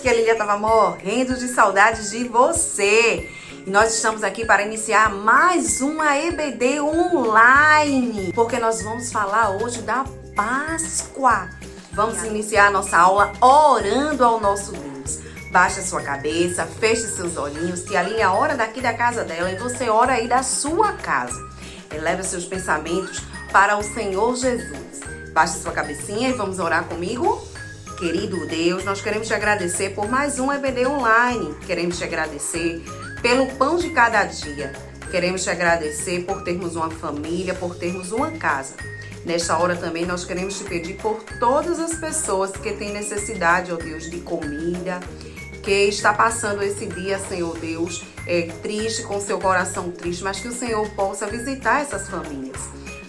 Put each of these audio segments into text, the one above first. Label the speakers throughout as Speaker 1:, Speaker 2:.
Speaker 1: que a Lilia estava morrendo de saudade de você. E nós estamos aqui para iniciar mais uma EBD online, porque nós vamos falar hoje da Páscoa. Vamos iniciar a nossa aula orando ao nosso Deus. Baixe a sua cabeça, feche seus olhinhos, que a Lilia ora daqui da casa dela e você ora aí da sua casa. Eleve seus pensamentos para o Senhor Jesus. Baixe a sua cabecinha e vamos orar comigo. Querido Deus, nós queremos te agradecer por mais um EBD online. Queremos te agradecer pelo pão de cada dia. Queremos te agradecer por termos uma família, por termos uma casa. Nesta hora também nós queremos te pedir por todas as pessoas que têm necessidade, ó Deus, de comida, que está passando esse dia, Senhor Deus, triste, com seu coração triste, mas que o Senhor possa visitar essas famílias.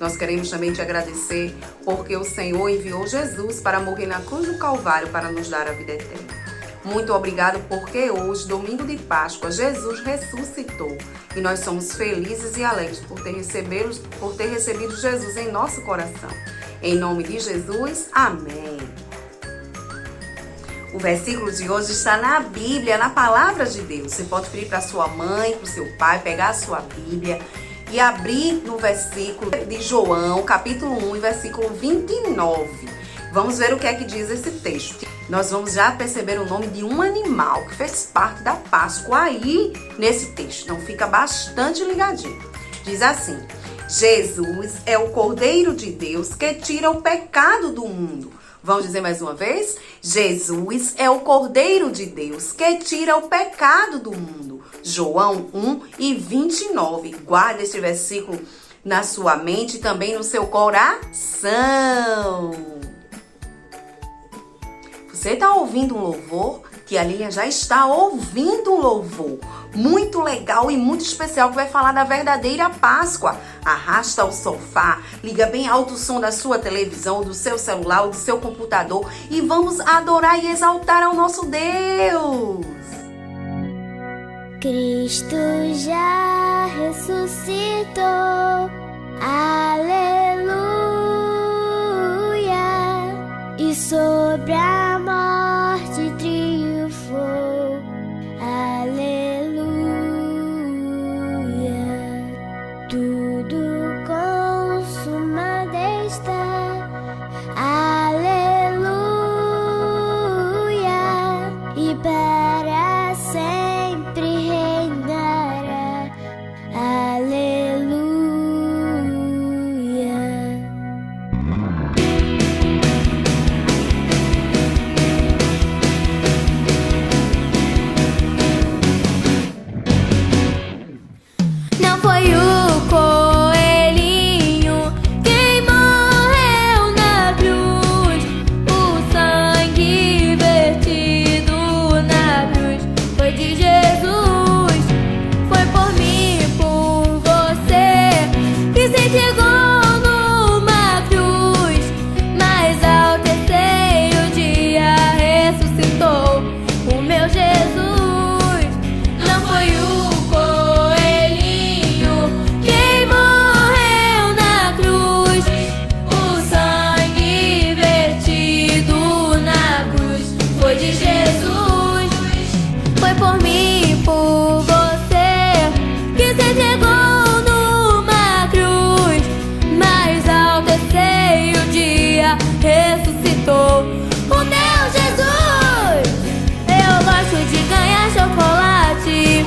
Speaker 1: Nós queremos também te agradecer porque o Senhor enviou Jesus para morrer na cruz do Calvário para nos dar a vida eterna. Muito obrigado porque hoje, domingo de Páscoa, Jesus ressuscitou e nós somos felizes e alegres por ter recebido Jesus em nosso coração. Em nome de Jesus, amém. O versículo de hoje está na Bíblia, na Palavra de Deus. Você pode pedir para sua mãe, para o seu pai, pegar a sua Bíblia e abrir no versículo de João, capítulo 1, versículo 29. Vamos ver o que é que diz esse texto. Nós vamos já perceber o nome de um animal que fez parte da Páscoa aí nesse texto. Então fica bastante ligadinho. Diz assim: Jesus é o Cordeiro de Deus que tira o pecado do mundo. Vamos dizer mais uma vez? Jesus é o Cordeiro de Deus que tira o pecado do mundo. João 1 e 29. Guarda este versículo na sua mente e também no seu coração. Você está ouvindo um louvor? Que a Lilia já está ouvindo um louvor muito legal e muito especial que vai falar da verdadeira Páscoa. Arrasta o sofá, liga bem alto o som da sua televisão, do seu celular ou do seu computador e vamos adorar e exaltar ao nosso Deus.
Speaker 2: Cristo já ressuscitou, aleluia, e sobre a morte triunfou, aleluia, tudo consumado está, aleluia, e para sempre reinará, aleluia. Não foi o coelhinho quem morreu na cruz, o sangue vertido na cruz foi de Jesus, foi por mim e por você que se entregou numa cruz, mas ao terceiro dia ressuscitou o meu Jesus. Não foi o coelhinho quem morreu na cruz, o sangue vertido na cruz foi de Jesus, foi por mim e por você que se entregou numa cruz, mas ao terceiro dia ressuscitou o meu Jesus. Eu gosto de ganhar chocolate,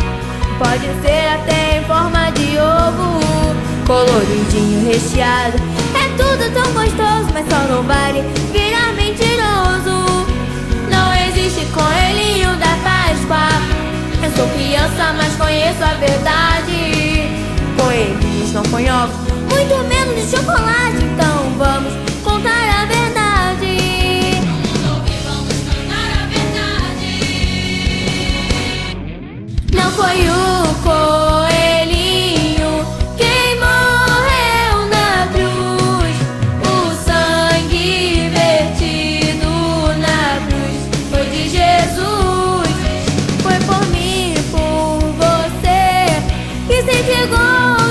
Speaker 2: pode ser até em forma de ovo, coloridinho, recheado. É tudo tão gostoso, mas só não vale virar mentiroso. Não existe coelhinho da Páscoa. Eu sou criança, mas conheço a verdade. Coelhinhos não põem ovos, muito menos de chocolate. Então vamos contar a verdade. Vamos cantar a verdade. Não foi o coelhinho quem morreu na cruz, o sangue vertido na cruz foi de Jesus, foi por mim e por você que se entregou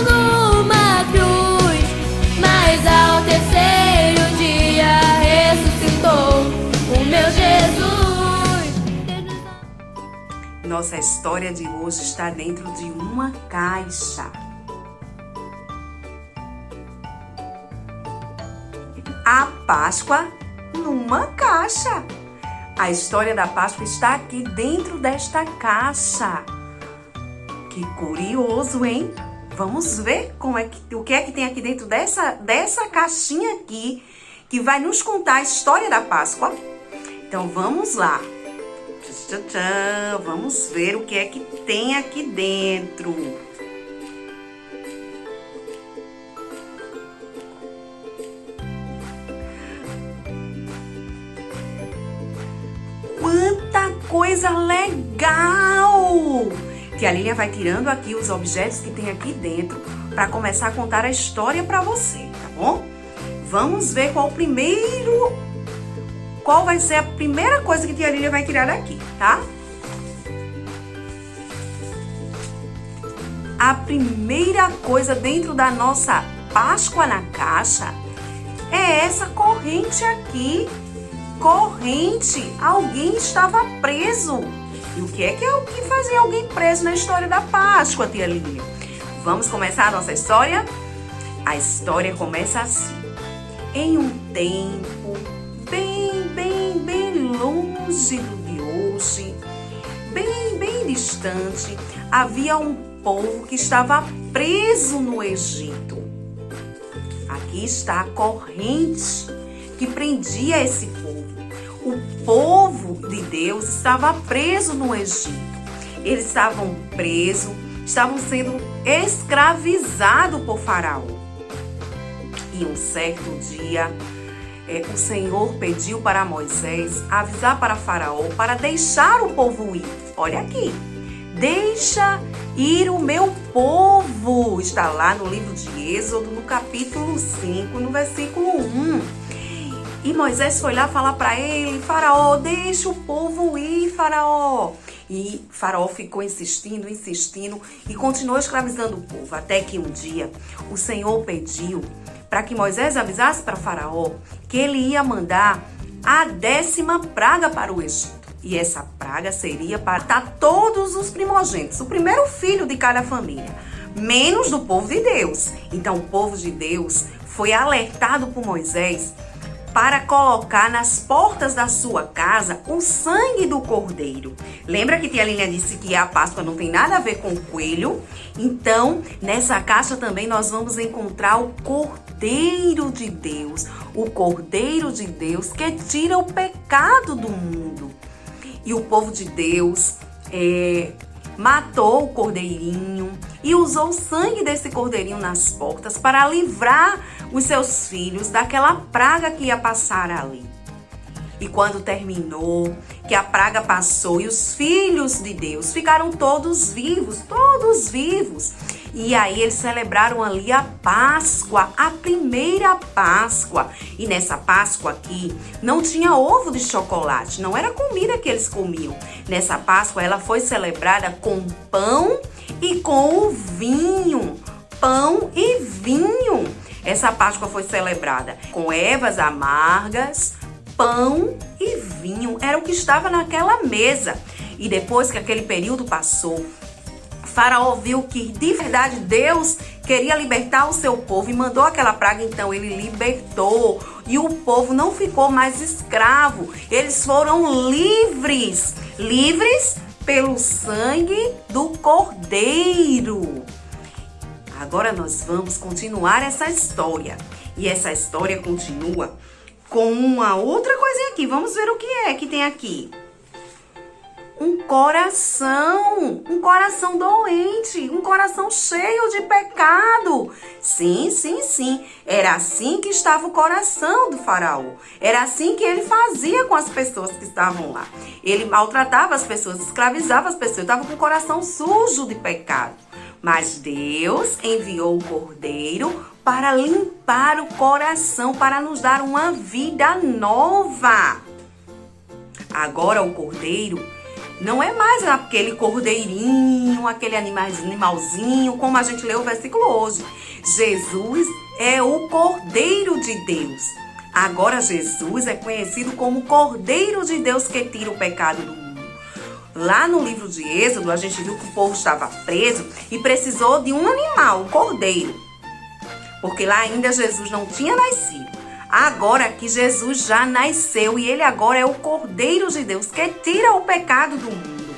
Speaker 2: numa cruz, mas ao terceiro dia ressuscitou o meu Jesus.
Speaker 1: Nossa história de hoje está dentro de uma caixa. A Páscoa numa caixa. A história da Páscoa está aqui dentro desta caixa. Que curioso, hein? Vamos ver o que é que tem aqui dentro dessa caixinha aqui, que vai nos contar a história da Páscoa. Então vamos lá. Vamos ver o que é que tem aqui dentro. Quanta coisa legal! Que a Lilian vai tirando aqui os objetos que tem aqui dentro para começar a contar a história para você, tá bom? Vamos ver qual vai ser a primeira coisa que a Lilian vai tirar daqui, tá? A primeira coisa dentro da nossa Páscoa na caixa é essa corrente aqui. Corrente! Alguém estava preso. E o que é que fazia alguém preso na história da Páscoa, tia Lilian? Vamos começar a nossa história? A história começa assim. Em um tempo bem longe do de hoje, bem distante, havia um povo que estava preso no Egito. Aqui está a corrente que prendia esse povo. O povo de Deus estava preso no Egito. Eles estavam presos, estavam sendo escravizados por Faraó. E um certo dia, o Senhor pediu para Moisés avisar para Faraó para deixar o povo ir. Olha aqui. Deixa ir o meu povo. Está lá no livro de Êxodo, no capítulo 5, no versículo 1. E Moisés foi lá falar para ele: Faraó, deixa o povo ir, Faraó. E Faraó ficou insistindo e continuou escravizando o povo. Até que um dia o Senhor pediu para que Moisés avisasse para Faraó que ele ia mandar a 10ª praga para o Egito. E essa praga seria para matar todos os primogênitos, o primeiro filho de cada família, menos do povo de Deus. Então o povo de Deus foi alertado por Moisés para colocar nas portas da sua casa o sangue do cordeiro. Lembra que tia Lilian disse que a Páscoa não tem nada a ver com coelho? Então, nessa caixa também nós vamos encontrar o Cordeiro de Deus. O Cordeiro de Deus que tira o pecado do mundo. E o povo de Deus matou o cordeirinho e usou o sangue desse cordeirinho nas portas para livrar os seus filhos daquela praga que ia passar ali. E quando terminou, que a praga passou e os filhos de Deus ficaram todos vivos. E aí eles celebraram ali a Páscoa, a primeira Páscoa. E nessa Páscoa aqui não tinha ovo de chocolate, não era comida que eles comiam. Nessa Páscoa ela foi celebrada com pão e com o vinho. Pão e vinho. Essa Páscoa foi celebrada com ervas amargas, pão e vinho. Era o que estava naquela mesa. E depois que aquele período passou, Faraó viu que de verdade Deus queria libertar o seu povo e mandou aquela praga. Então ele libertou e o povo não ficou mais escravo. Eles foram livres pelo sangue do Cordeiro. Agora nós vamos continuar essa história. E essa história continua com uma outra coisinha aqui. Vamos ver o que é que tem aqui. Um coração doente, um coração cheio de pecado. Sim. Era assim que estava o coração do faraó. Era assim que ele fazia com as pessoas que estavam lá. Ele maltratava as pessoas, escravizava as pessoas, estava com o coração sujo de pecado. Mas Deus enviou o Cordeiro para limpar o coração, para nos dar uma vida nova. Agora o Cordeiro não é mais aquele cordeirinho, aquele animalzinho, como a gente leu o versículo hoje. Jesus é o Cordeiro de Deus. Agora Jesus é conhecido como Cordeiro de Deus que tira o pecado do mundo. Lá no livro de Êxodo, a gente viu que o povo estava preso e precisou de um animal, um cordeiro. Porque lá ainda Jesus não tinha nascido. Agora que Jesus já nasceu e ele agora é o Cordeiro de Deus que tira o pecado do mundo.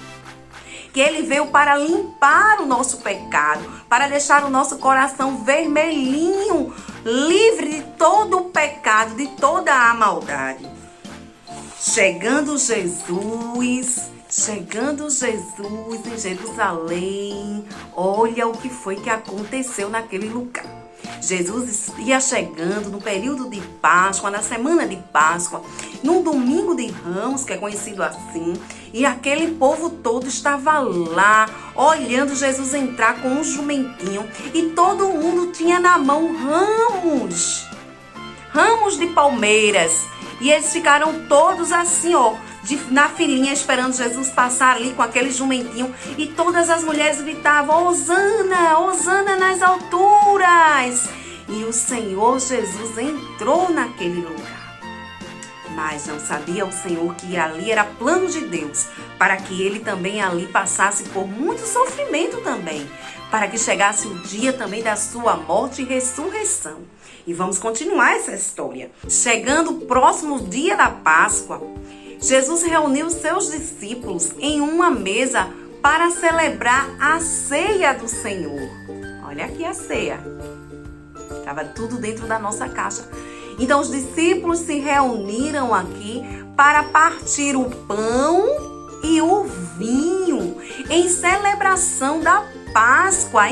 Speaker 1: Que ele veio para limpar o nosso pecado, para deixar o nosso coração vermelhinho, livre de todo o pecado, de toda a maldade. Chegando Jesus em Jerusalém, olha o que foi que aconteceu naquele lugar. Jesus ia chegando no período de Páscoa, na semana de Páscoa, num domingo de Ramos, que é conhecido assim, e aquele povo todo estava lá, olhando Jesus entrar com um jumentinho, e todo mundo tinha na mão ramos de palmeiras, e eles ficaram todos assim, na filinha, esperando Jesus passar ali com aquele jumentinho. E todas as mulheres gritavam: Hosana, Hosana nas alturas. E o Senhor Jesus entrou naquele lugar. Mas não sabia o Senhor que ali era plano de Deus, para que ele também ali passasse por muito sofrimento também, para que chegasse o dia também da sua morte e ressurreição. E vamos continuar essa história. Chegando o próximo dia da Páscoa, Jesus reuniu seus discípulos em uma mesa para celebrar a ceia do Senhor. Olha aqui a ceia. Estava tudo dentro da nossa caixa. Então os discípulos se reuniram aqui para partir o pão e o vinho em celebração da Páscoa,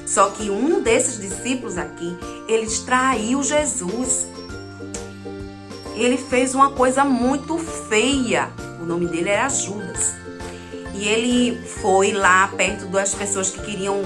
Speaker 1: Só que um desses discípulos aqui, ele traiu Jesus. Ele fez uma coisa muito feia. O nome dele era Judas. E ele foi lá perto das pessoas que queriam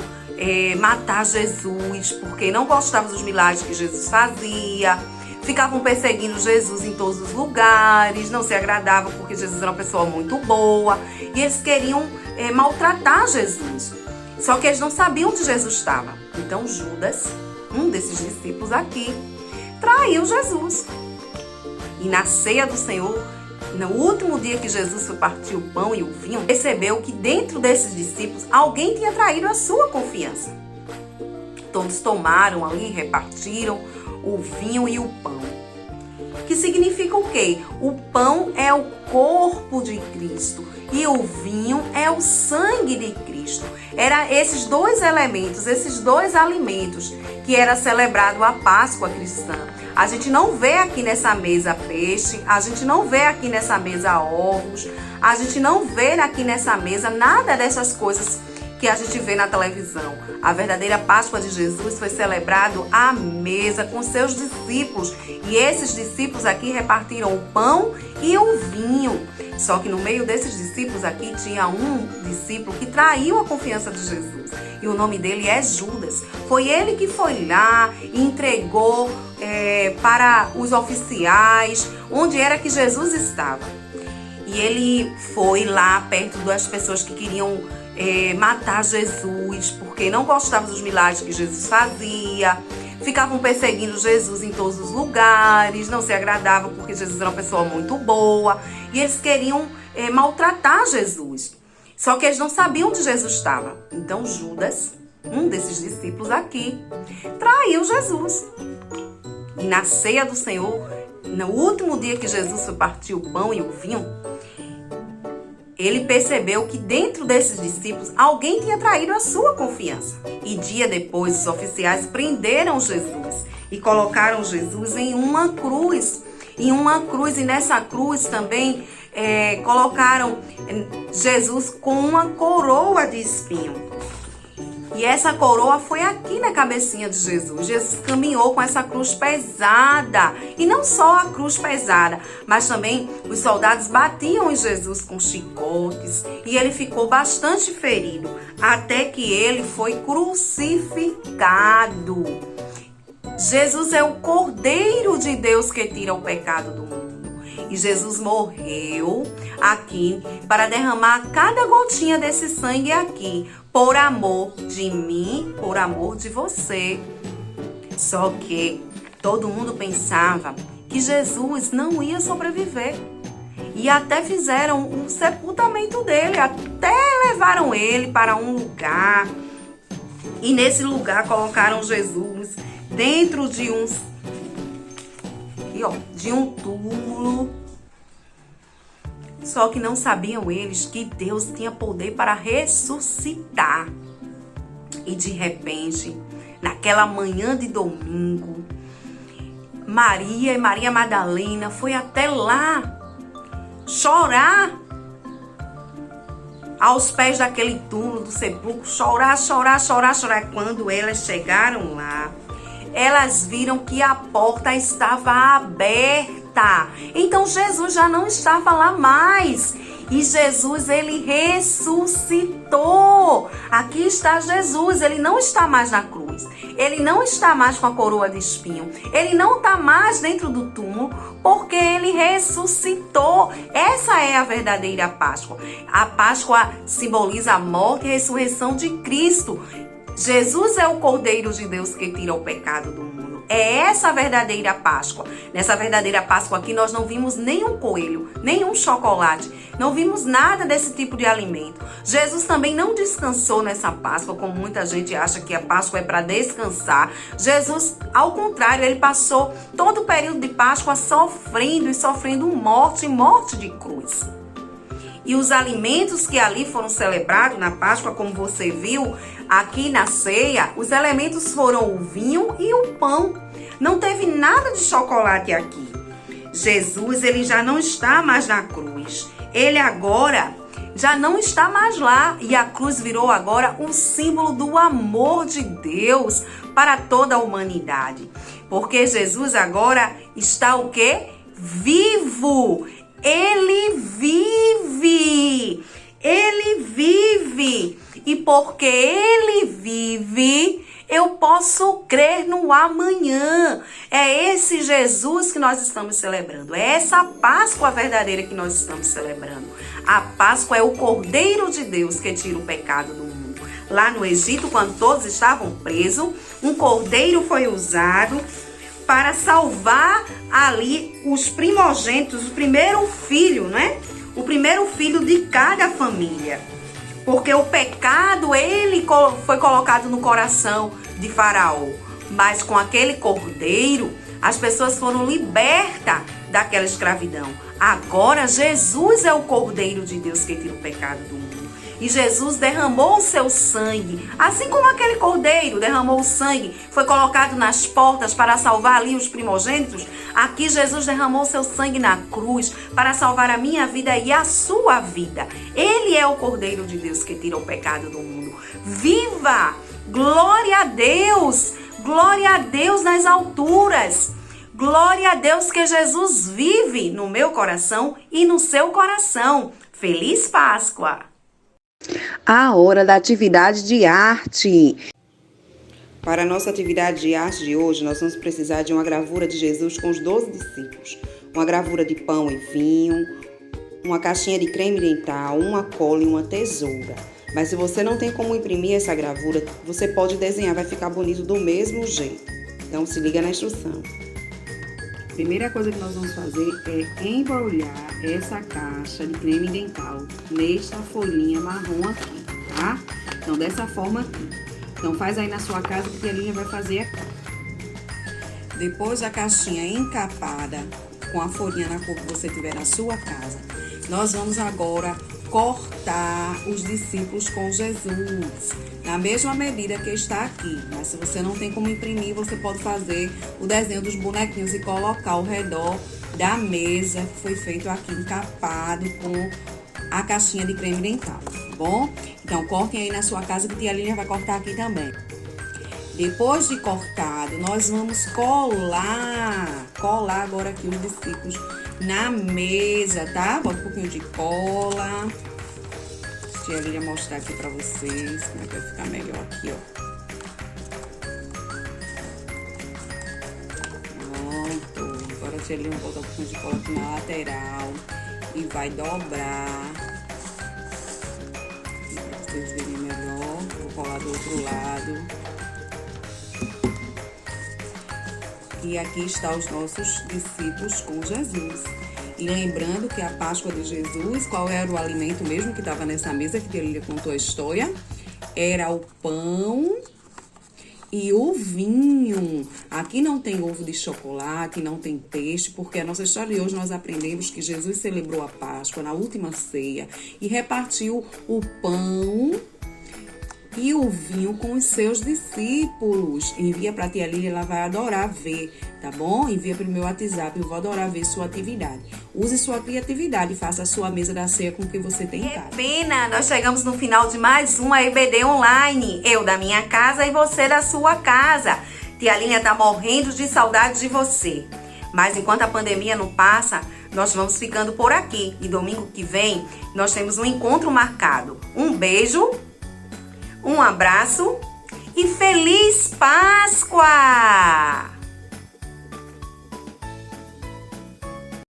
Speaker 1: matar Jesus, porque não gostavam dos milagres que Jesus fazia. Ficavam perseguindo Jesus em todos os lugares. Não se agradavam porque Jesus era uma pessoa muito boa. E eles queriam maltratar Jesus. Só que eles não sabiam onde Jesus estava. Então Judas, um desses discípulos aqui, traiu Jesus. E na ceia do Senhor, no último dia que Jesus foi partir o pão e o vinho, percebeu que dentro desses discípulos alguém tinha traído a sua confiança. Todos tomaram ali, repartiram o vinho e o pão. Que significa o quê? O pão é o corpo de Cristo e o vinho é o sangue de Cristo. Era esses dois elementos, esses dois alimentos que era celebrado a Páscoa cristã. A gente não vê aqui nessa mesa peixe, a gente não vê aqui nessa mesa ovos, a gente não vê aqui nessa mesa nada dessas coisas que a gente vê na televisão. A verdadeira Páscoa de Jesus foi celebrado à mesa com seus discípulos. E esses discípulos aqui repartiram o pão e o vinho. Só que no meio desses discípulos aqui tinha um discípulo que traiu a confiança de Jesus. E o nome dele é Judas. Foi ele que foi lá e entregou para os oficiais onde era que Jesus estava. E ele foi lá perto das pessoas que queriam matar Jesus, porque não gostavam dos milagres que Jesus fazia. Ficavam perseguindo Jesus em todos os lugares, não se agradavam porque Jesus era uma pessoa muito boa. E eles queriam maltratar Jesus. Só que eles não sabiam onde Jesus estava. Então Judas, um desses discípulos aqui, traiu Jesus. E na ceia do Senhor, no último dia que Jesus foi partir o pão e o vinho, ele percebeu que dentro desses discípulos alguém tinha traído a sua confiança. E dia depois os oficiais prenderam Jesus e colocaram Jesus em uma cruz. E nessa cruz também colocaram Jesus com uma coroa de espinho. E essa coroa foi aqui na cabecinha de Jesus. Jesus caminhou com essa cruz pesada. E não só a cruz pesada, mas também os soldados batiam em Jesus com chicotes. E ele ficou bastante ferido, até que ele foi crucificado. Jesus é o Cordeiro de Deus que tira o pecado do mundo. E Jesus morreu aqui para derramar cada gotinha desse sangue aqui, por amor de mim, por amor de você. Só que todo mundo pensava que Jesus não ia sobreviver. e até fizeram um sepultamento dele, até levaram ele para um lugar. E nesse lugar colocaram Jesus dentro de um túmulo. Só que não sabiam eles que Deus tinha poder para ressuscitar. E de repente, naquela manhã de domingo, Maria e Maria Madalena foi até lá chorar aos pés daquele túmulo do sepulcro, chorar. Quando elas chegaram lá, elas viram que a porta estava aberta. Então Jesus já não estava lá mais. E Jesus, ele ressuscitou. Aqui está Jesus, ele não está mais na cruz. Ele não está mais com a coroa de espinho. Ele não está mais dentro do túmulo, porque ele ressuscitou. Essa é a verdadeira Páscoa. A Páscoa simboliza a morte e a ressurreição de Cristo. Jesus é o Cordeiro de Deus que tira o pecado do mundo. É essa a verdadeira Páscoa. Nessa verdadeira Páscoa aqui nós não vimos nenhum coelho, nenhum chocolate. Não vimos nada desse tipo de alimento. Jesus também não descansou nessa Páscoa, como muita gente acha que a Páscoa é para descansar. Jesus, ao contrário, ele passou todo o período de Páscoa sofrendo morte de cruz. E os alimentos que ali foram celebrados na Páscoa, como você viu aqui na ceia, os elementos foram o vinho e o pão. Não teve nada de chocolate aqui. Jesus, ele já não está mais na cruz. Ele agora já não está mais lá. E a cruz virou agora um símbolo do amor de Deus para toda a humanidade. Porque Jesus agora está o quê? Vivo. Ele vive. Ele vive. E porque ele vive, eu posso crer no amanhã. É esse Jesus que nós estamos celebrando. É essa Páscoa verdadeira que nós estamos celebrando. A Páscoa é o Cordeiro de Deus que tira o pecado do mundo. Lá no Egito, quando todos estavam presos, um cordeiro foi usado para salvar ali os primogênitos, o primeiro filho, né? O primeiro filho de cada família. Porque o pecado, ele foi colocado no coração de Faraó. Mas com aquele cordeiro, as pessoas foram libertas daquela escravidão. Agora, Jesus é o Cordeiro de Deus que tira o pecado do mundo. E Jesus derramou o seu sangue, assim como aquele cordeiro derramou o sangue, foi colocado nas portas para salvar ali os primogênitos. Aqui Jesus derramou o seu sangue na cruz para salvar a minha vida e a sua vida. Ele é o Cordeiro de Deus que tira o pecado do mundo. Viva! Glória a Deus! Glória a Deus nas alturas! Glória a Deus que Jesus vive no meu coração e no seu coração. Feliz Páscoa!
Speaker 3: A hora da atividade de arte. Para a nossa atividade de arte de hoje, nós vamos precisar de uma gravura de Jesus com os 12 discípulos, uma gravura de pão e vinho, uma caixinha de creme dental, uma cola e uma tesoura. Mas se você não tem como imprimir essa gravura, você pode desenhar, vai ficar bonito do mesmo jeito. Então se liga na instrução. Primeira coisa que nós vamos fazer é embrulhar essa caixa de creme dental nesta folhinha marrom aqui, tá? Então, dessa forma aqui. Então, faz aí na sua casa que a Linha vai fazer aqui. Depois da caixinha encapada, com a folhinha na cor que você tiver na sua casa, nós vamos agora cortar os discípulos com Jesus, na mesma medida que está aqui. Mas se você não tem como imprimir, você pode fazer o desenho dos bonequinhos e colocar ao redor da mesa que foi feito aqui encapado com a caixinha de creme dental, tá bom? Então, cortem aí na sua casa que a tia Línia vai cortar aqui também. Depois de cortado, nós vamos colar agora aqui os discípulos na mesa, tá? Bota um pouquinho de cola. Deixa a Lília mostrar aqui pra vocês como é que vai ficar melhor aqui, ó. Pronto. Agora a tia Lília vai botar um pouquinho de cola aqui na lateral e vai dobrar. E pra vocês verem melhor, vou colar do outro lado. E aqui estão os nossos discípulos com Jesus. E lembrando que a Páscoa de Jesus, qual era o alimento mesmo que estava nessa mesa, que ele contou a história? Era o pão e o vinho. Aqui não tem ovo de chocolate, não tem peixe, porque a nossa história de hoje nós aprendemos que Jesus celebrou a Páscoa na última ceia e repartiu o pão e o vinho com os seus discípulos. Envia para a tia Lília, ela vai adorar ver, tá bom? Envia para o meu WhatsApp, eu vou adorar ver sua atividade. Use sua criatividade, faça a sua mesa da ceia com o que você tem em casa.
Speaker 1: Pena, nós chegamos no final de mais uma EBD online. Eu da minha casa e você da sua casa. Tia Lília tá morrendo de saudade de você. Mas enquanto a pandemia não passa, nós vamos ficando por aqui. E domingo que vem, nós temos um encontro marcado. Um beijo, um abraço e feliz Páscoa!